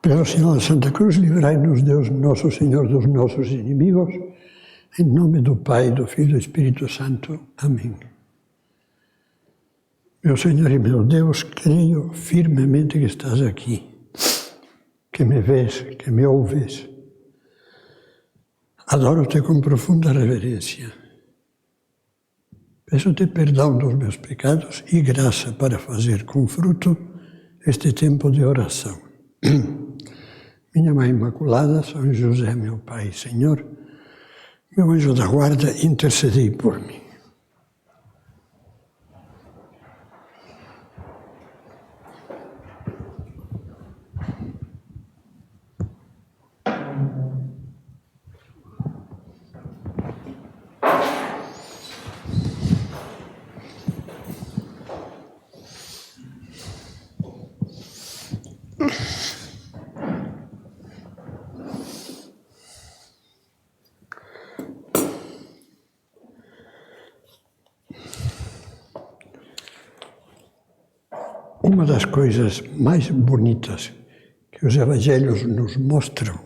Pelo sinal de Santa Cruz, livrai-nos Deus Nosso Senhor dos nossos inimigos, em nome do Pai, do Filho e do Espírito Santo. Amém. Meu Senhor e meu Deus, creio firmemente que estás aqui, que me vês, que me ouves. Adoro-te com profunda reverência. Peço-te perdão dos meus pecados e graça para fazer com fruto este tempo de oração. Minha Mãe Imaculada, São José, meu Pai e Senhor, meu anjo da guarda, intercedei por mim. Uma das coisas mais bonitas que os evangelhos nos mostram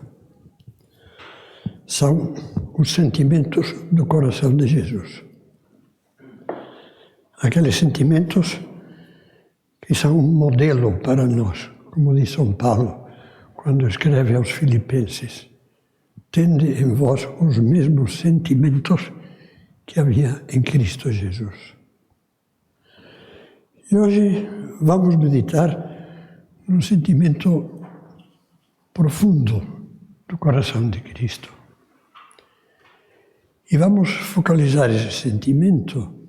são os sentimentos do coração de Jesus. Aqueles sentimentos que são um modelo para nós, como diz São Paulo, quando escreve aos Filipenses: tende em vós os mesmos sentimentos que havia em Cristo Jesus. E hoje vamos meditar num sentimento profundo do coração de Cristo. E vamos focalizar esse sentimento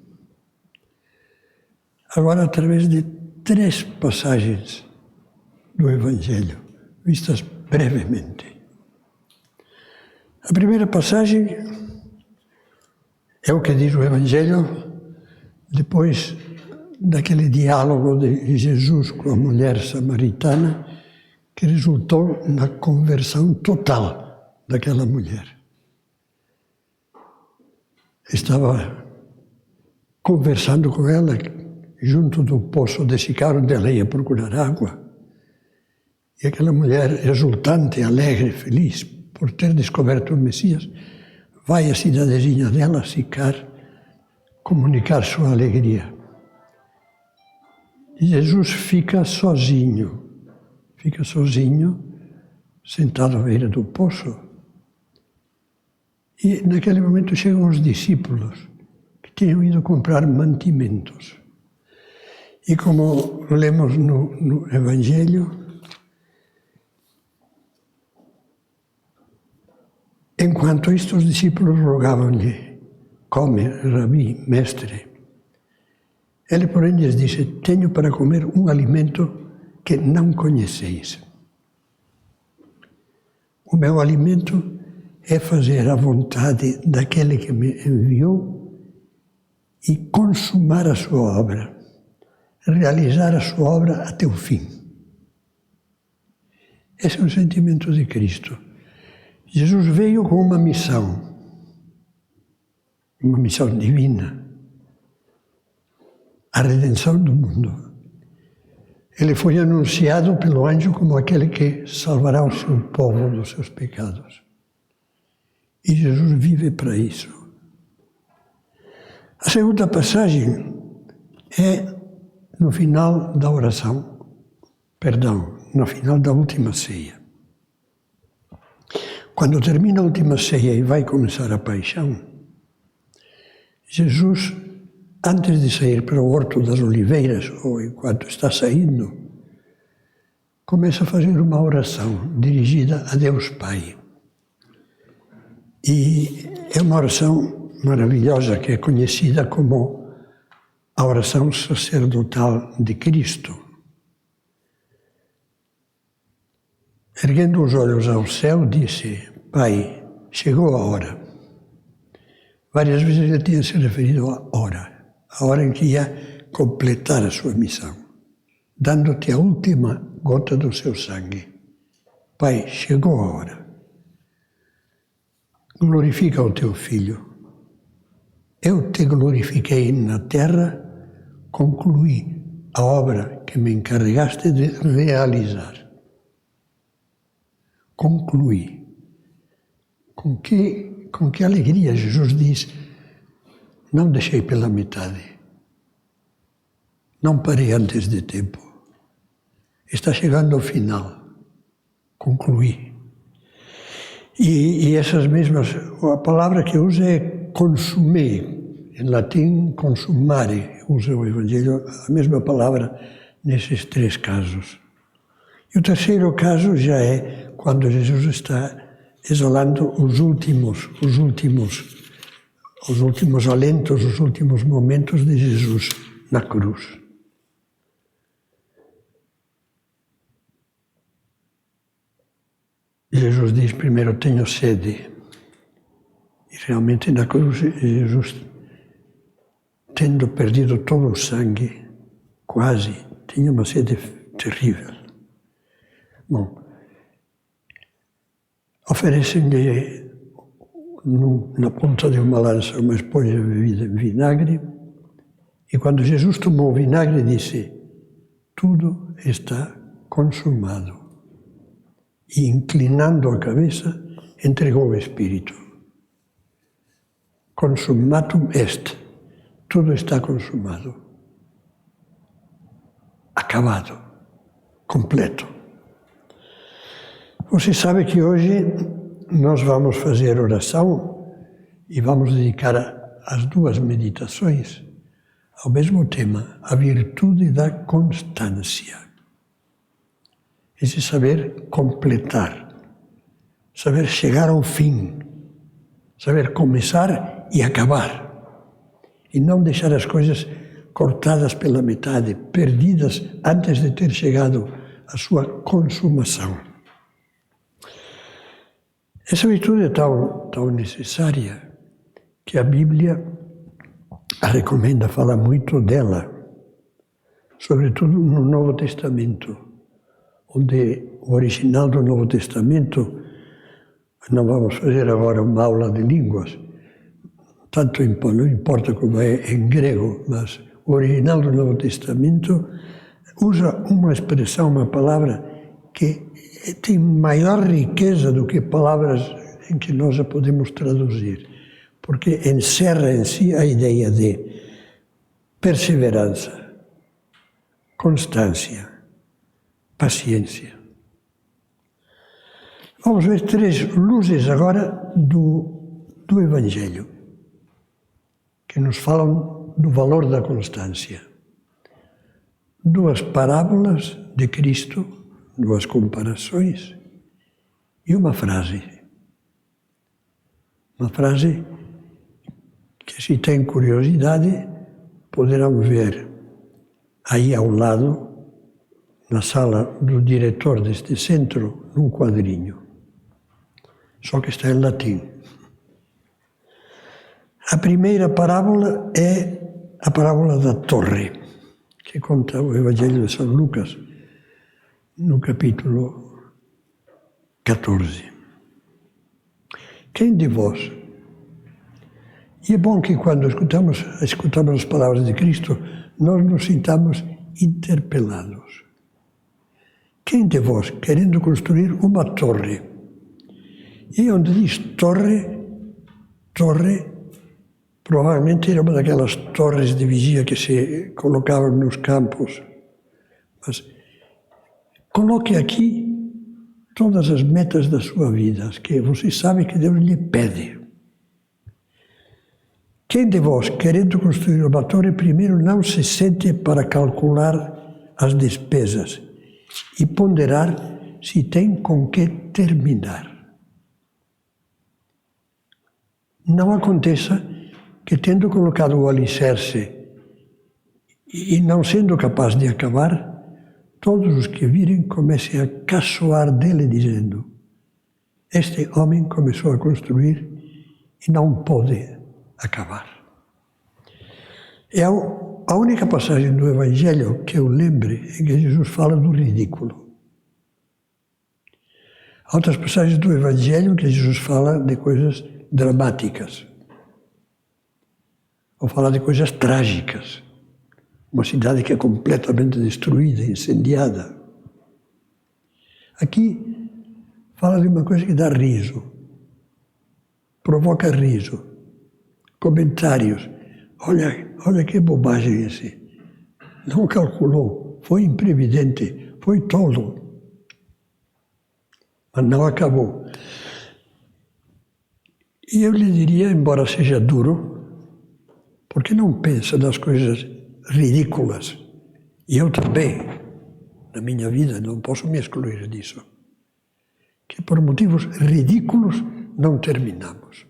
agora através de 3 passagens do Evangelho, vistas brevemente. A primeira passagem é o que diz o Evangelho depois daquele diálogo de Jesus com a mulher samaritana que resultou na conversão total daquela mulher. Estava conversando com ela junto do poço de Sicar, onde ela ia procurar água. E aquela mulher, exultante, alegre, feliz por ter descoberto o Messias, vai à cidadezinha dela, Sicar, comunicar sua alegria. E Jesus fica sozinho, sentado à beira do poço. E naquele momento chegam os discípulos que tinham ido comprar mantimentos. E como lemos no Evangelho, enquanto isto os discípulos rogavam-lhe: come, Rabi, mestre. Ele, porém, lhes disse: tenho para comer um alimento que não conheceis. O meu alimento é fazer a vontade daquele que me enviou e consumar a sua obra, realizar a sua obra até o fim. Esse é o sentimento de Cristo. Jesus veio com uma missão divina, a redenção do mundo. Ele foi anunciado pelo anjo como aquele que salvará o seu povo dos seus pecados. E Jesus vive para isso. A segunda passagem é no final da oração, no final da última ceia. Quando termina a última ceia e vai começar a paixão, Jesus, antes de sair para o Horto das Oliveiras, ou enquanto está saindo, começa a fazer uma oração dirigida a Deus Pai. E é uma oração maravilhosa que é conhecida como a oração sacerdotal de Cristo. Erguendo os olhos ao céu, disse: Pai, chegou a hora. Várias vezes ele tinha se referido à hora em que ia completar a sua missão, dando-te a última gota do seu sangue. Pai, chegou a hora. Glorifica o teu Filho. Eu te glorifiquei na terra, concluí a obra que me encarregaste de realizar. concluí. Com que alegria Jesus diz, não deixei pela metade. Não parei antes de tempo. Está chegando ao final. Concluí. E essas mesmas, a palavra que usa é consumir. Em latim, consumare, usa o Evangelho, a mesma palavra nesses três casos. E o terceiro caso já é quando Jesus está exalando os últimos alentos, os últimos momentos de Jesus na cruz. Jesus diz primeiro, tenho sede. E realmente na cruz, Jesus, tendo perdido todo o sangue, quase, tinha uma sede terrível. Bom, oferecem-lhe na ponta de uma lança uma esponja bebida em vinagre, e quando Jesus tomou o vinagre, disse, tudo está consumado. E inclinando a cabeça, entregou o Espírito. Consumatum est. Tudo está consumado. Acabado. Completo. Você sabe que hoje nós vamos fazer oração e vamos dedicar as duas meditações ao mesmo tema, a virtude da constância. Esse saber completar, saber chegar ao fim, saber começar e acabar. E não deixar as coisas cortadas pela metade, perdidas antes de ter chegado à sua consumação. Essa virtude é tão necessária que a Bíblia a recomenda, fala muito dela, sobretudo no Novo Testamento, onde o original do Novo Testamento, não vamos fazer agora uma aula de línguas, tanto não importa como é em grego, mas o original do Novo Testamento usa uma expressão, uma palavra que tem maior riqueza do que palavras em que nós a podemos traduzir, porque encerra em si a ideia de perseverança, constância, paciência. Vamos ver três luzes agora do Evangelho, que nos falam do valor da constância. Duas parábolas de Cristo, duas comparações e uma frase. Uma frase que, se tem curiosidade, poderão ver aí ao lado, na sala do diretor deste centro, num quadrinho. Só que está em latim. A primeira parábola é a parábola da torre, que conta o Evangelho de São Lucas, no capítulo 14. Quem de vós? E é bom que quando escutamos as palavras de Cristo, nós nos sintamos interpelados. Quem de vós, querendo construir uma torre, e onde diz torre, provavelmente era uma daquelas torres de vigia que se colocavam nos campos. Mas coloque aqui todas as metas da sua vida, as que você sabe que Deus lhe pede. Quem de vós, querendo construir uma torre, primeiro não se sente para calcular as despesas e ponderar se tem com que terminar? Não aconteça que, tendo colocado o alicerce e não sendo capaz de acabar, todos os que virem comecem a caçoar dele, dizendo: este homem começou a construir e não pôde acabar. É a única passagem do Evangelho que eu lembre em que Jesus fala do ridículo. Há outras passagens do Evangelho que Jesus fala de coisas dramáticas, ou fala de coisas trágicas. Uma cidade que é completamente destruída, incendiada. Aqui fala de uma coisa que dá riso, provoca riso, comentários. Olha que bobagem esse. Não calculou, foi imprevidente, foi tolo. Mas não acabou. E eu lhe diria, embora seja duro, porque não pensa nas coisas ridículas. E eu também, na minha vida, não posso me excluir disso. Que por motivos ridículos não terminamos.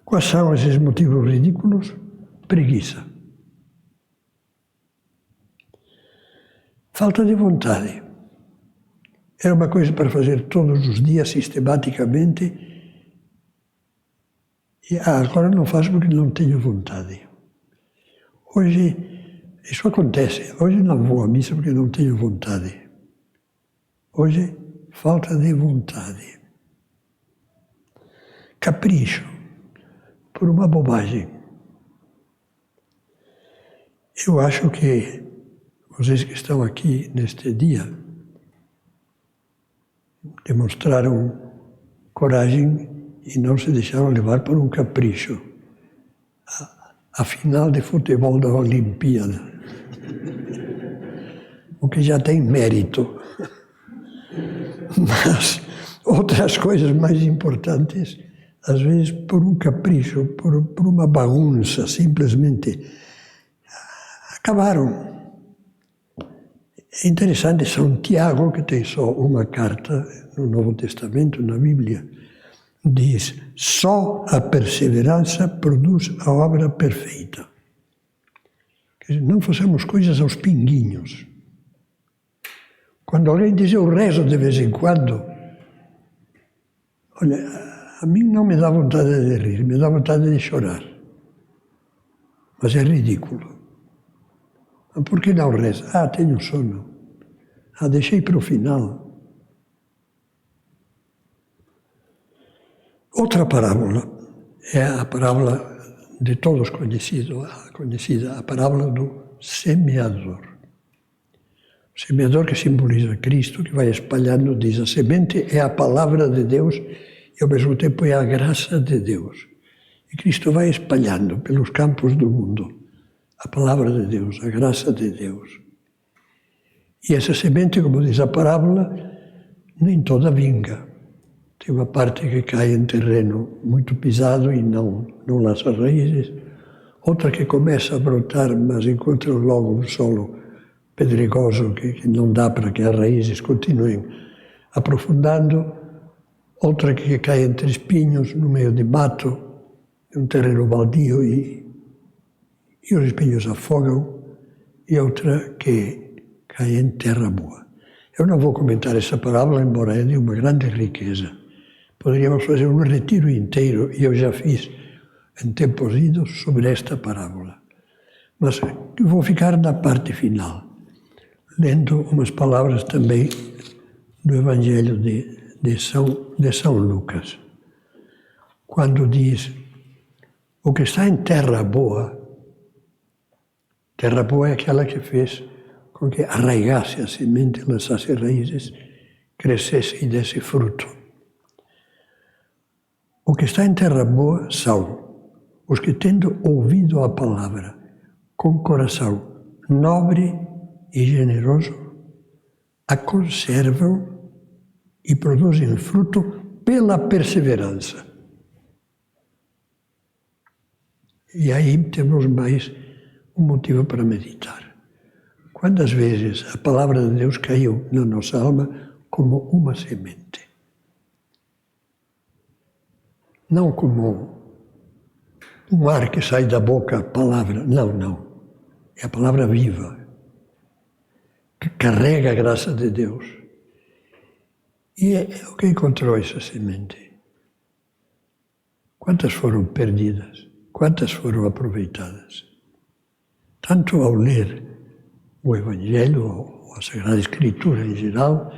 Quais são esses motivos ridículos? Preguiça. Falta de vontade. Era uma coisa para fazer todos os dias, sistematicamente, e agora não faço porque não tenho vontade. Hoje, isso acontece. Hoje não vou à missa porque não tenho vontade. Hoje, falta de vontade. Capricho, por uma bobagem. Eu acho que vocês que estão aqui neste dia demonstraram coragem e não se deixaram levar por um capricho. A final de futebol da Olimpíada, o que já tem mérito. Mas outras coisas mais importantes, às vezes por um capricho, por uma bagunça, simplesmente acabaram. É interessante, São Tiago, que tem só uma carta no Novo Testamento, na Bíblia, diz: só a perseverança produz a obra perfeita. Quer dizer, não façamos coisas aos pinguinhos. Quando alguém diz eu rezo de vez em quando, olha, a mim não me dá vontade de rir, me dá vontade de chorar. Mas é ridículo. Mas por que não reza? Ah, tenho sono. Ah, deixei para o final. Outra parábola é a parábola de todos conhecida, a parábola do semeador. O semeador que simboliza Cristo, que vai espalhando, diz, a semente é a palavra de Deus e ao mesmo tempo é a graça de Deus. E Cristo vai espalhando pelos campos do mundo a palavra de Deus, a graça de Deus. E essa semente, como diz a parábola, nem toda vinga. Tem uma parte que cai em terreno muito pisado e não lança raízes. Outra que começa a brotar, mas encontra logo um solo pedregoso que não dá para que as raízes continuem aprofundando. Outra que cai entre espinhos, no meio de mato, um terreno baldio e os espinhos afogam. E outra que cai em terra boa. Eu não vou comentar essa parábola, embora é de uma grande riqueza. Poderíamos fazer um retiro inteiro, e eu já fiz em tempos idos sobre esta parábola. Mas eu vou ficar na parte final, lendo umas palavras também do Evangelho de São Lucas. Quando diz, o que está em terra boa é aquela que fez com que arraigasse a semente, lançasse raízes, crescesse e desse fruto. O que está em terra boa são os que, tendo ouvido a palavra com coração nobre e generoso, a conservam e produzem fruto pela perseverança. E aí temos mais um motivo para meditar. Quantas vezes a palavra de Deus caiu na nossa alma como uma semente? Não como um ar que sai da boca, a palavra. Não. É a palavra viva, que carrega a graça de Deus. E é o que encontrou essa semente. Quantas foram perdidas? Quantas foram aproveitadas? Tanto ao ler o Evangelho, ou a Sagrada Escritura em geral,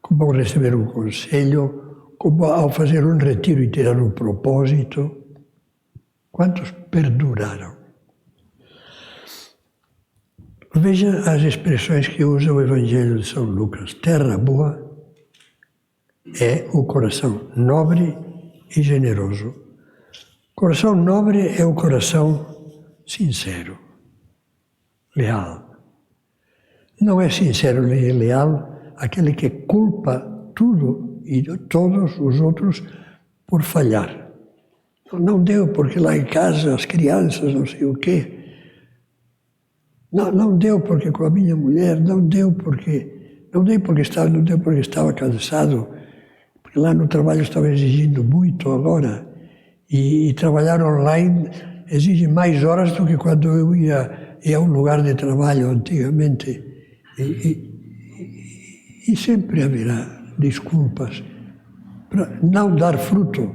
como ao receber um conselho, como ao fazer um retiro e tirar um propósito, quantos perduraram? Veja as expressões que usa o Evangelho de São Lucas. Terra boa é o coração nobre e generoso. Coração nobre é o coração sincero, leal. Não é sincero nem leal aquele que culpa tudo e todos os outros por falhar. Não deu porque lá em casa as crianças não sei o quê. Não deu porque com a minha mulher, não deu porque estava cansado, porque lá no trabalho estava exigindo muito agora, e trabalhar online exige mais horas do que quando eu ia a um lugar de trabalho antigamente. E sempre haverá desculpas para não dar fruto.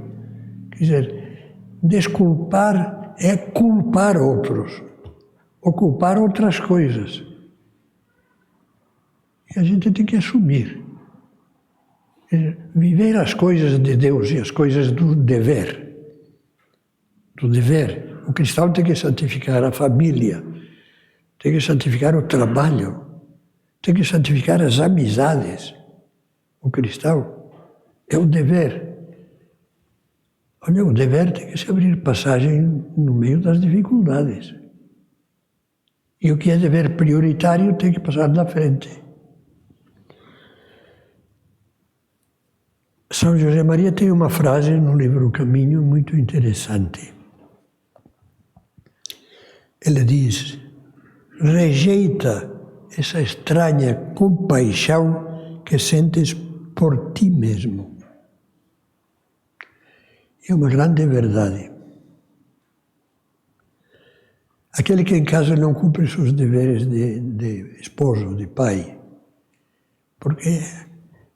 Quer dizer, desculpar é culpar outros. Ou culpar outras coisas. E a gente tem que assumir. Viver as coisas de Deus e as coisas do dever. Do dever. O cristão tem que santificar a família, tem que santificar o trabalho, tem que santificar as amizades. O cristão é o dever. Olha, o dever tem que se abrir passagem no meio das dificuldades. E o que é dever prioritário tem que passar na frente. São José Maria tem uma frase no livro O Caminho muito interessante. Ele diz: rejeita essa estranha compaixão que sentes por ti mesmo. É uma grande verdade. Aquele que em casa não cumpre seus deveres de esposo, de pai, porque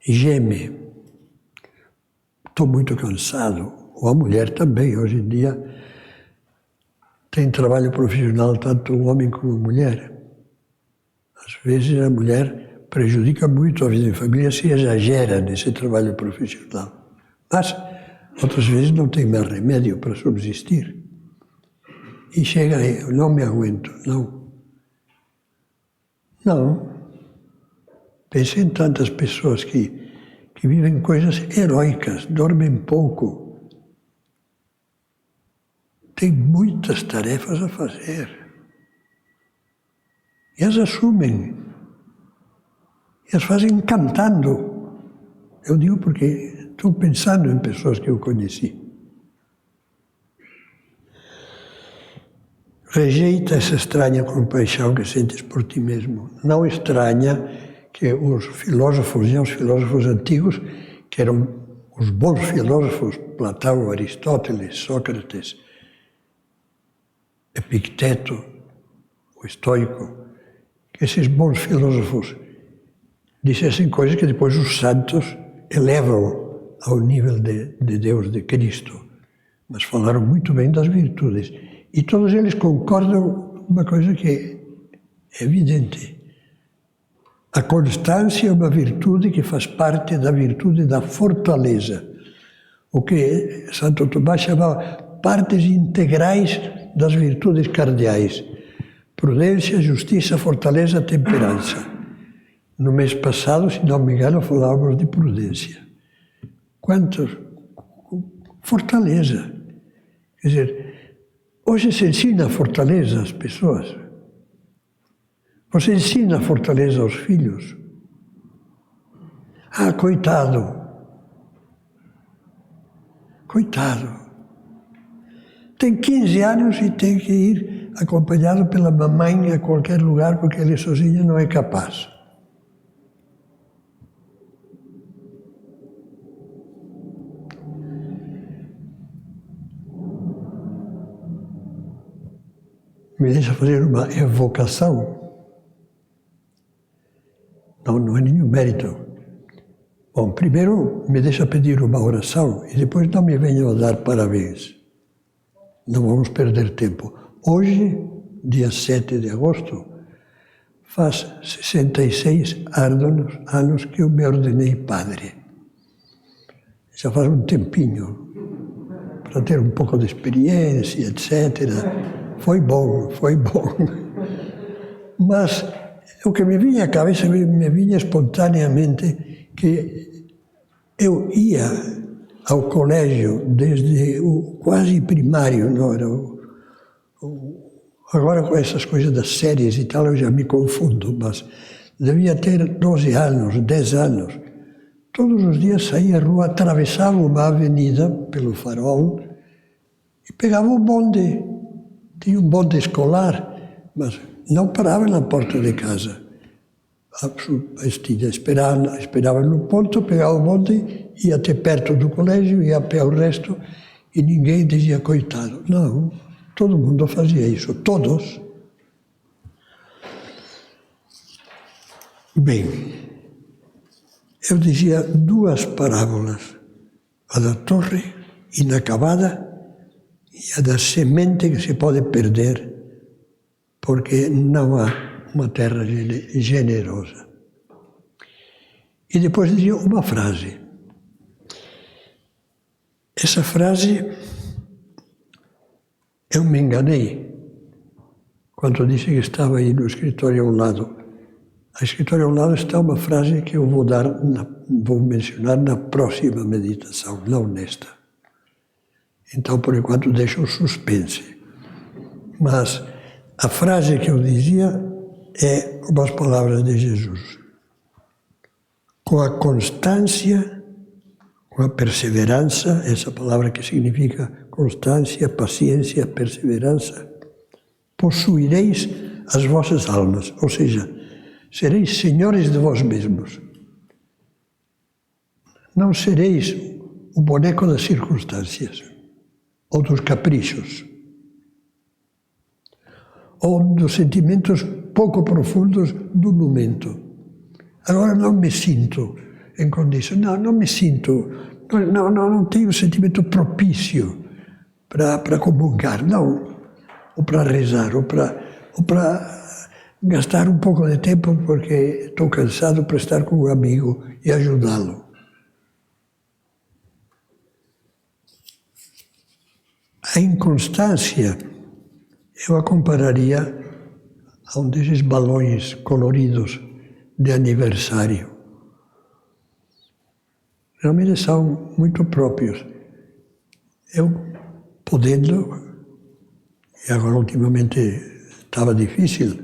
geme, estou muito cansado, ou a mulher também, hoje em dia tem trabalho profissional tanto o homem como a mulher. Às vezes a mulher prejudica muito a vida em família se exagera nesse trabalho profissional, mas outras vezes não tem mais remédio para subsistir. E chega aí, eu não me aguento, não. Não. Pense em tantas pessoas que vivem coisas heróicas, dormem pouco. Tem muitas tarefas a fazer. E as assumem. E as fazem cantando. Eu digo porque estou pensando em pessoas que eu conheci. Rejeita essa estranha compaixão que sentes por ti mesmo. Não estranha que os filósofos e os filósofos antigos, que eram os bons filósofos, Platão, Aristóteles, Sócrates, Epicteto, o estoico, que esses bons filósofos dissessem coisas que depois os santos elevam ao nível de Deus, de Cristo. Mas falaram muito bem das virtudes. E todos eles concordam uma coisa que é evidente. A constância é uma virtude que faz parte da virtude da fortaleza. O que Santo Tomás chamava partes integrais das virtudes cardeais. Prudência, justiça, fortaleza, temperança. No mês passado, se não me engano, falávamos de prudência. Quantos? Fortaleza. Quer dizer, hoje se ensina a fortaleza às pessoas. Você ensina a fortaleza aos filhos. Ah, coitado. Coitado. Tem 15 anos e tem que ir acompanhado pela mamãe a qualquer lugar porque ele sozinho não é capaz. Me deixa fazer uma evocação. Não é nenhum mérito. Bom, primeiro me deixa pedir uma oração e depois não me venham a dar parabéns. Não vamos perder tempo. Hoje, dia 7 de agosto, faz 66 anos que eu me ordenei padre. Já faz um tempinho, para ter um pouco de experiência, etc. Foi bom. Mas O que me vinha à cabeça, me vinha espontaneamente que eu ia ao colégio desde o quase primário, não era agora com essas coisas das séries e tal eu já me confundo, mas devia ter 12 anos, 10 anos. Todos os dias saía à rua, atravessava uma avenida pelo farol e pegava um bonde. Tinha um bonde escolar, mas não parava na porta de casa. Esperava no ponto, pegava o bonde, ia até perto do colégio, ia a pé o resto, e ninguém dizia coitado. Não, todo mundo fazia isso, todos. Bem, eu dizia duas parábolas, a da torre inacabada e a da semente que se pode perder porque não há uma terra generosa. E depois dizia uma frase. Essa frase, eu me enganei quando disse que estava aí no escritório ao lado. No escritório ao lado está uma frase que eu vou mencionar na próxima meditação, não nesta. Então, por enquanto, deixo o suspense. Mas a frase que eu dizia é umas palavras de Jesus. Com a constância, com a perseverança, essa palavra que significa constância, paciência, perseverança, possuireis as vossas almas, ou seja, sereis senhores de vós mesmos. Não sereis o boneco das circunstâncias, ou dos caprichos, ou dos sentimentos pouco profundos do momento. Agora não me sinto em condição, não me sinto, não tenho sentimento propício para comungar, não, ou para rezar, ou para gastar um pouco de tempo porque estou cansado para estar com um amigo e ajudá-lo. A inconstância eu a compararia a um desses balões coloridos de aniversário. Realmente são muito próprios. Eu, podendo, e agora ultimamente estava difícil,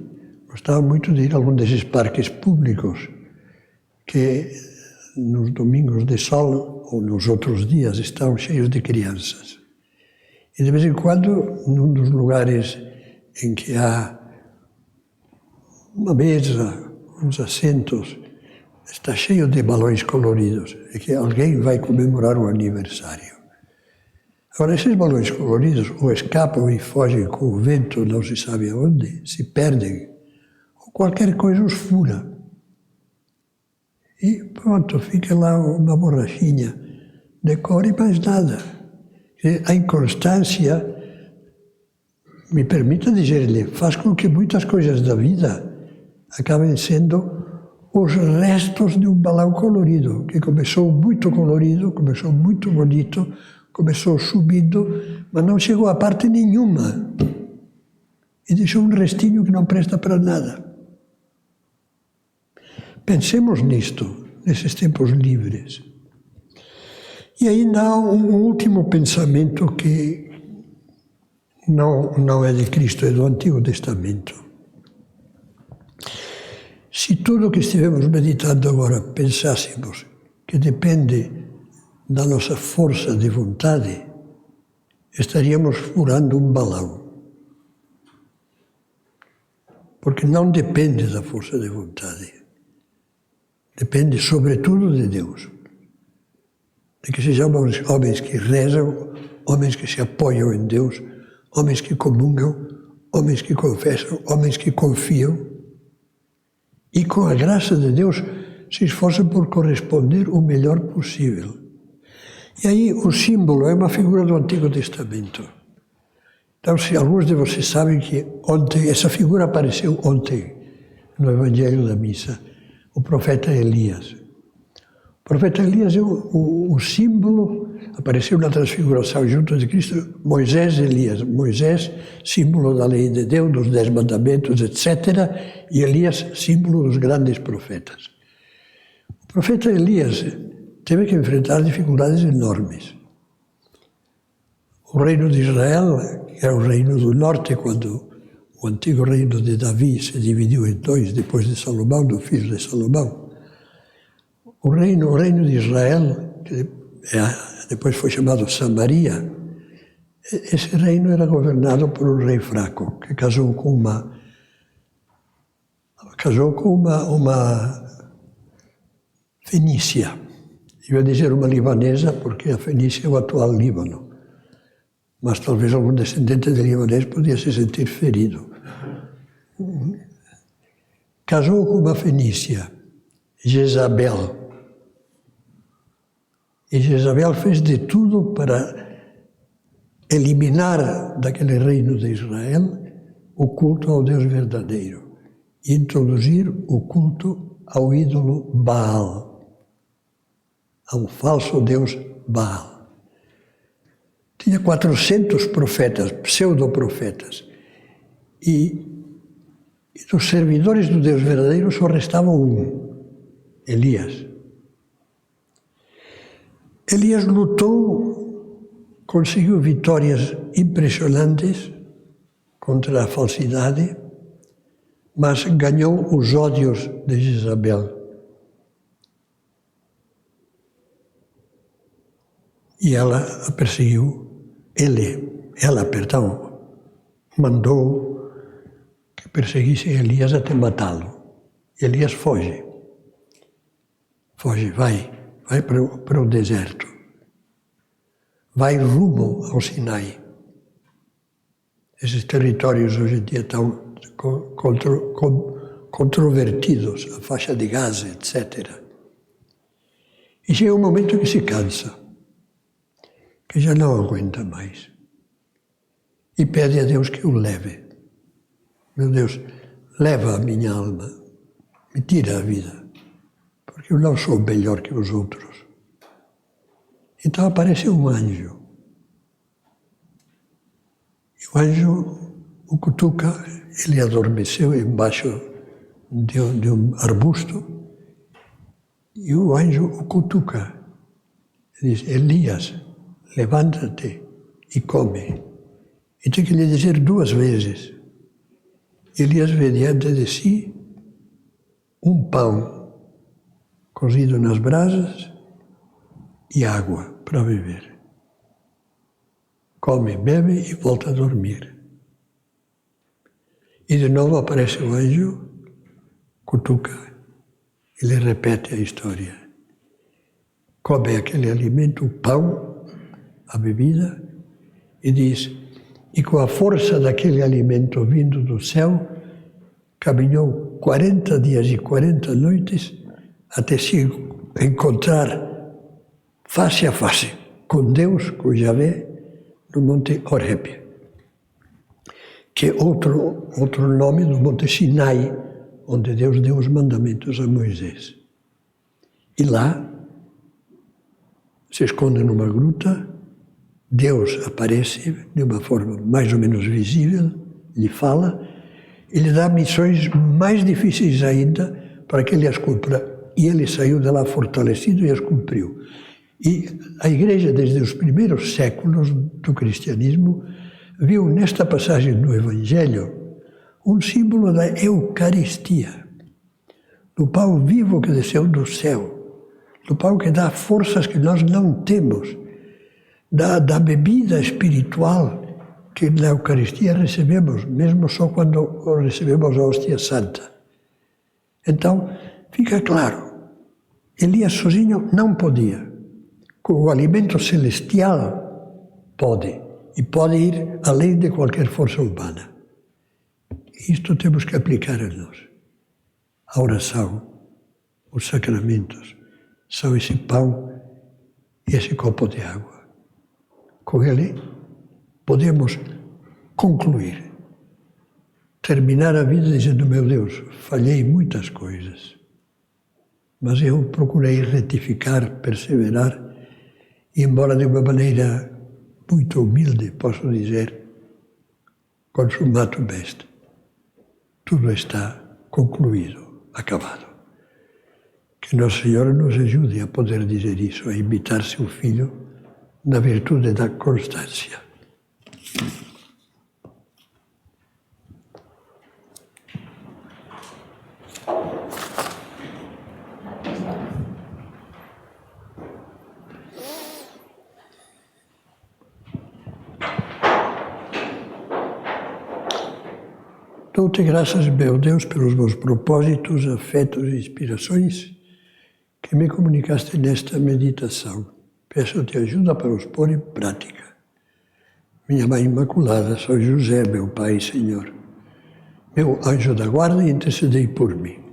gostava muito de ir a algum desses parques públicos que nos domingos de sol ou nos outros dias estão cheios de crianças. E de vez em quando, num dos lugares em que há uma mesa, uns assentos, está cheio de balões coloridos, é que alguém vai comemorar o aniversário. Agora, esses balões coloridos ou escapam e fogem com o vento, não se sabe aonde, se perdem, ou qualquer coisa os fura. E pronto, fica lá uma borrachinha de cor e mais nada. A inconstância, me permita dizer-lhe, faz com que muitas coisas da vida acabem sendo os restos de um balão colorido, que começou muito colorido, começou muito bonito, começou subindo, mas não chegou a parte nenhuma. E deixou um restinho que não presta para nada. Pensemos nisto, nesses tempos livres. E ainda há um último pensamento que não é de Cristo, é do Antigo Testamento. Se tudo o que estivemos meditando agora pensássemos que depende da nossa força de vontade, estaríamos furando um balão. Porque não depende da força de vontade. Depende, sobretudo, de Deus. De que sejamos homens que rezam, homens que se apoiam em Deus, homens que comungam, homens que confessam, homens que confiam. E com a graça de Deus se esforçam por corresponder o melhor possível. E aí o símbolo é uma figura do Antigo Testamento. Então, se alguns de vocês sabem que ontem, essa figura apareceu ontem no Evangelho da Missa, o profeta Elias. O profeta Elias é o símbolo, apareceu na transfiguração junto de Cristo, Moisés e Elias. Moisés, símbolo da lei de Deus, dos 10 mandamentos, etc. E Elias, símbolo dos grandes profetas. O profeta Elias teve que enfrentar dificuldades enormes. O reino de Israel, que era o reino do norte, quando o antigo reino de Davi se dividiu em dois, depois de Salomão, do filho de Salomão. O reino de Israel, que depois foi chamado Samaria, esse reino era governado por um rei fraco, que casou com uma fenícia. Eu ia dizer uma libanesa, porque a Fenícia é o atual Líbano. Mas talvez algum descendente de libanês podia se sentir ferido. Casou com uma fenícia, Jezabel. E Jezabel fez de tudo para eliminar daquele reino de Israel o culto ao Deus verdadeiro e introduzir o culto ao ídolo Baal, ao falso Deus Baal. Tinha 400 profetas, pseudoprofetas, e dos servidores do Deus verdadeiro só restava um, Elias. Elias lutou, conseguiu vitórias impressionantes contra a falsidade, mas ganhou os ódios de Jezabel. E ela a perseguiu. Ela, mandou que perseguissem Elias até matá-lo. Elias foge, vai para o deserto, vai rumo ao Sinai. Esses territórios hoje em dia estão controvertidos, a faixa de Gaza, etc. E chega um momento que se cansa, que já não aguenta mais, e pede a Deus que o leve. Meu Deus, leva a minha alma, me tira a vida, porque eu não sou melhor que os outros. Então aparece um anjo. E o anjo o cutuca, ele adormeceu embaixo de um arbusto, e o anjo o cutuca. Ele diz, Elias, levanta-te e come. E tem que lhe dizer 2 vezes. Elias vê diante de si um pão cozido nas brasas e água para beber. Come, bebe e volta a dormir. E de novo aparece o anjo, cutuca, ele repete a história. Come aquele alimento, o pão, a bebida, e diz, e com a força daquele alimento vindo do céu, caminhou 40 dias e 40 noites até se encontrar face a face com Deus, com Javé, no Monte Horeb, que é outro nome do Monte Sinai, onde Deus deu os mandamentos a Moisés. E lá, se esconde numa gruta, Deus aparece de uma forma mais ou menos visível, lhe fala, e lhe dá missões mais difíceis ainda para que ele as cumpra. E ele saiu de lá fortalecido e as cumpriu. E a Igreja, desde os primeiros séculos do cristianismo, viu nesta passagem do Evangelho um símbolo da Eucaristia, do pão vivo que desceu do céu, do pão que dá forças que nós não temos, da bebida espiritual que na Eucaristia recebemos, mesmo só quando recebemos a hóstia santa. Então, fica claro, Elias sozinho não podia. Com o alimento celestial, pode. E pode ir além de qualquer força humana. Isto temos que aplicar a nós. A oração, os sacramentos, são esse pão e esse copo de água. Com ele, podemos concluir, terminar a vida dizendo, meu Deus, falhei em muitas coisas. mas eu procurei retificar, perseverar, e embora de uma maneira muito humilde, posso dizer, consumatum est. Tudo está concluído, acabado. Que Nosso Senhor nos ajude a poder dizer isso, a imitar seu Filho na virtude da constância. Dou-te graças, meu Deus, pelos meus propósitos, afetos e inspirações que me comunicaste nesta meditação. Peço-te ajuda para os pôr em prática. Minha Mãe Imaculada, São José, meu Pai e Senhor, meu anjo da guarda, intercedei por mim.